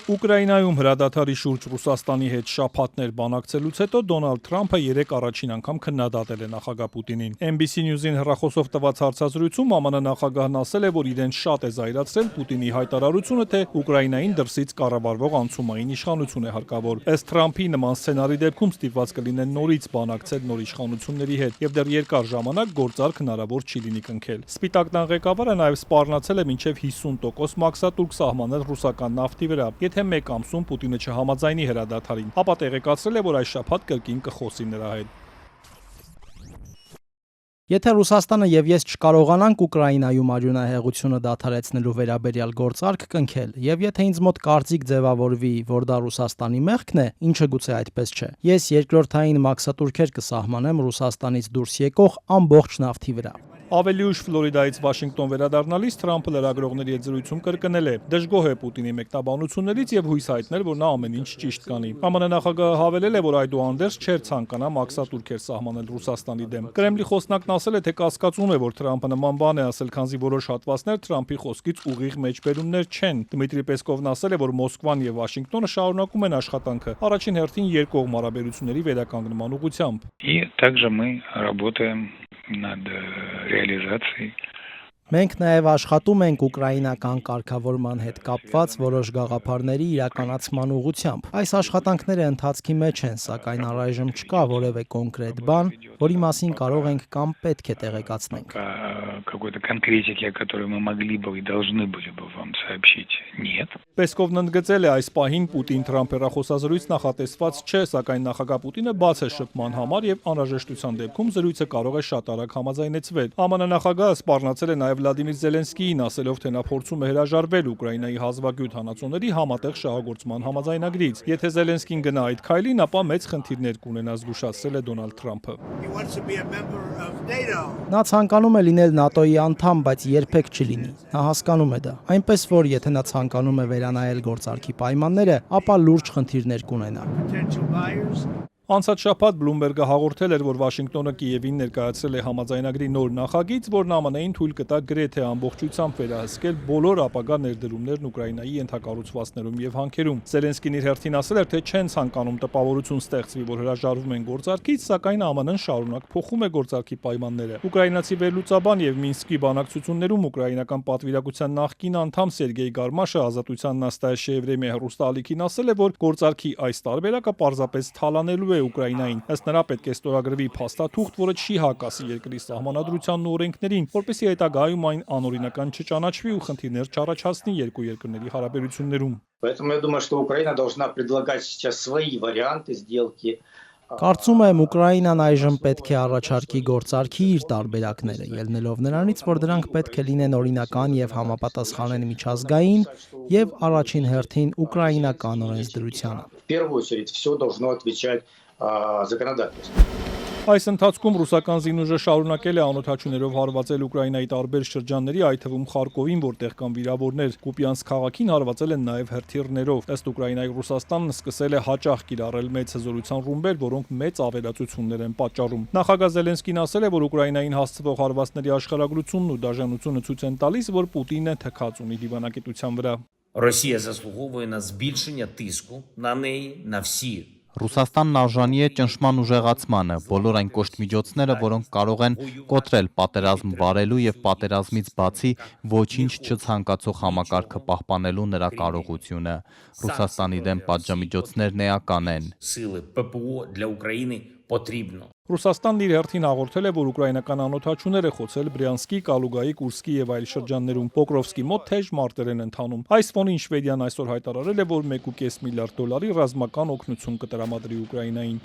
Ուկրաինայում հրադադարի շուրջ Ռուսաստանի հետ շաբաթներ բանակցելուց հետո Դոնալդ Թրամփը երեկ առաջին անգամ քննադատել է նախագահ Պուտինին։ NBC News-ին հեռախոսով տված հարցազրույցում ԱՄՆ նախագահն ասել է, որ իրեն շատ է զայրացրել Պուտինի հայտարարությունը, թե Ուկրաինային դրսից կառավարվող անցումային իշխանություն է հարկավոր։ Ըստ Թրամփի, նման սցենարի դեպքում ստիպված կլինեն նորից բանակցել նոր իշխանությունների հետ, եւ դեռ երկար ժամանակ գործարք հնարավոր չի լինի կնքել։ Սպիտակ տան ղեկավարը նաև սպառնացել է մինչև 50% մաքսատուրք սահմանել ռուսական նավթի վրա։ Եթե մեկ ամսում Պուտինը չհամաձայնի հրադադարին, ապա տեղեկացրել է, որ այս շաբաթ կրկին կխոսի նրա հետ։ Եթե Ռուսաստանը եւ ես չկարողանանք Ուկրաինայում արյունահեղությունը դադարեցնելու վերաբերյալ գործարք կնքել, եւ եթե ինձ մոտ կարծիք ձևավորվի, որ դա Ռուսաստանի մեղքն է, ինչը գուցե այդպես չէ, ես երկրորդային մաքսատուրքեր կսահմանեմ Ռուսաստանից դուրս եկող ամբողջ նավթի վրա։ Ավելի ուշ Ֆլորիդայից Վաշինգտոն վերադառնալիս Թրամփը լրագրողների հետ զրույցում կրկնել է. դժգոհ է Պուտինի մեկնաբանություններից եւ հույս հայտնել, որ նա ամեն ինչ ճիշտ կանի։ ԱՄՆ նախագահը հավելել է, որ այդուհանդերձ չէր ցանկանա մաքսատուրքեր սահմանել Ռուսաստանի դեմ։ Կրեմլի խոսնակն ասել է, թե կասկածում է, որ Թրամփը նման բան է ասել, քանզի որոշ հատվածներ Թրամփի խոսքից ուղիղ մեջբերումներ չեն։ Դմիտրի Պեսկովն ասել է, որ Մոսկվան եւ Վաշինգտոնը շարունակում են աշխատանքը առաջին հերթին երկկողմ հարաբերությունների վերականգնման ուղղությամբ։ И также мы работаем над реализацией. Մենք նաև աշխատում ենք ուկրաինական կարգավորման հետ կապված որոշ գաղափարների իրականացման ուղղությամբ։ Այս աշխատանքները ընթացքի մեջ են, սակայն առայժմ չկա որևէ կոնկրետ բան, որի մասին կարող ենք կամ պետք է տեղեկացնենք։ Какой-то конкретики, о которой мы могли бы и должны были бы вам сообщить, нет. Պեսկովն ընդգծել է, այս պահին Պուտին-Թրամփ հեռախոսազրույց նախատեսված չէ, սակայն նախագահ Պուտինը բաց է շփման համար եւ անհրաժեշտության դեպքում զրույցը կարող է շատ արագ համաձայնեցվել։ ԱՄՆ նախագահը սպառնացել է նաև Վլադիմիր Զելենսկիին, ասելով, թե նա փորձում է հրաժարվել Ուկրաինայի հազվագյուտ հանածոների համատեղ շահագործման համաձայնագրից։ Եթե Զելենսկին գնա այդ քայլին, ապա մեծ խնդիրներ կունենա, զգուշացրել է Դոնալդ Թրամփը։ Նա ցանկանում է լինել ՆԱՏՕ-ի անդամ, բայց երբեք չլինի։ Նա հասկանում է դա։ Այնպես որ եթե նա ցանկանում է վերանայել գործարքի պայմանները, ապա լուրջ խնդիրներ կունենա։ Անցած շաբաթ Բլումբերգը հաղորդել էր, որ Վաշինգտոնը Կիևին ներկայացրել է համաձայնագրի նոր նախագիծ, որն ԱՄՆ-ին թույլ կտա գրեթե ամբողջությամբ վերահսկել բոլոր ապագա ներդրումներն Ուկրաինայի ենթակառուցվածքներում եւ հանքերում։ Զելենսկին իր հերթին ասել էր, թե չեն ցանկանում տպավորություն ստեղծվի, որ հրաժարվում են գործարքից, սակայն ԱՄՆ-ն շարունակ փոխում է գործարքի պայմանները։ Ուկրաինացի վերլուծաբան եւ Մինսկի բանակցություններում ուկրաինական պատվիրակության նախկին անդամ Սերգեյ Գարմաշը Ազատության նաստայաշե Եվրեմիա հեռուստաալիքին ասել է, որ գործարքի այս տարբերակը պարզապես թալանելու Ուկրաինային։ Ըստ նրա պետք է ստորագրվի փաստաթուղթ, որը չի հակասի երկրի սահմանադրությանն ու օրենքներին, որպեսզի հետագայում այն անօրինական չճանաչվի ու խնդիրներ չառաջացնի երկու երկրների հարաբերություններում։ Поэтому я думаю, что Украина должна предлагать сейчас свои варианты сделки. Կարծում եմ Ուկրաինան այժմ պետք է առաջարկի գործարքի իր տարբերակները, ելնելով նրանից, որ դրանք պետք է լինեն օրինական եւ համապատասխանեն միջազգային եւ առաջին հերթին ուկրաինական օրենսդրությանը։ В первую очередь все должно отвечать законодательству. Այս ընթացքում ռուսական զինուժը շարունակել է անօդաչուներով հարվածել Ուկրաինայի տարբեր շրջանների, այդ թվում Խարկովին, որտեղ կան վիրավորներ։ Կուպյանսկ քաղաքին հարվածել են նաև հրթիռներով։ Ըստ Ուկրաինայի Ռուսաստանն սկսել է հաճախ կիրառել մեծ հզորության ռումբեր, որոնք մեծ ավերածություններ են պատճառում։ Նախագահ Զելենսկին ասել է, որ Ուկրաինային հասցվող հարվածների աշխարհագրությունն ու դաժանությունը ցույց են տալիս, որ Պուտինը թքած ունի դիվանագիտության вրա։ Росія заслуговує на збільшення тиску на неї, на всі. Ռուսաստանն արժանի է ճնշման ուժեղացմանը, բոլոր այն կոշտ որոնք կարող են կոտրել պատերազմ վարելու եւ պատերազմից բացի ոչինչ չցանկացող համակարգը պահպանելու նրա կարողությունը։ Ռուսաստանի դեմ պատժամիջոցներն էական են։ Сили ППО для України потрібно. Ռուսաստանն իր հերթին հաղորդել է, որ ուկրաինական անօդաչուներ է խոցել Բրյանսկի, Կալուգայի, Կուրսկի եւ այլ շրջաններում։ Պոկրովսկի մոտ թեժ մարտեր են ընթանում։ Այս ֆոնին Շվեդիան այսօր հայտարարել է, որ $1.5 միլիարդ ռազմական օգնություն կտրամադրի Ուկրաինային։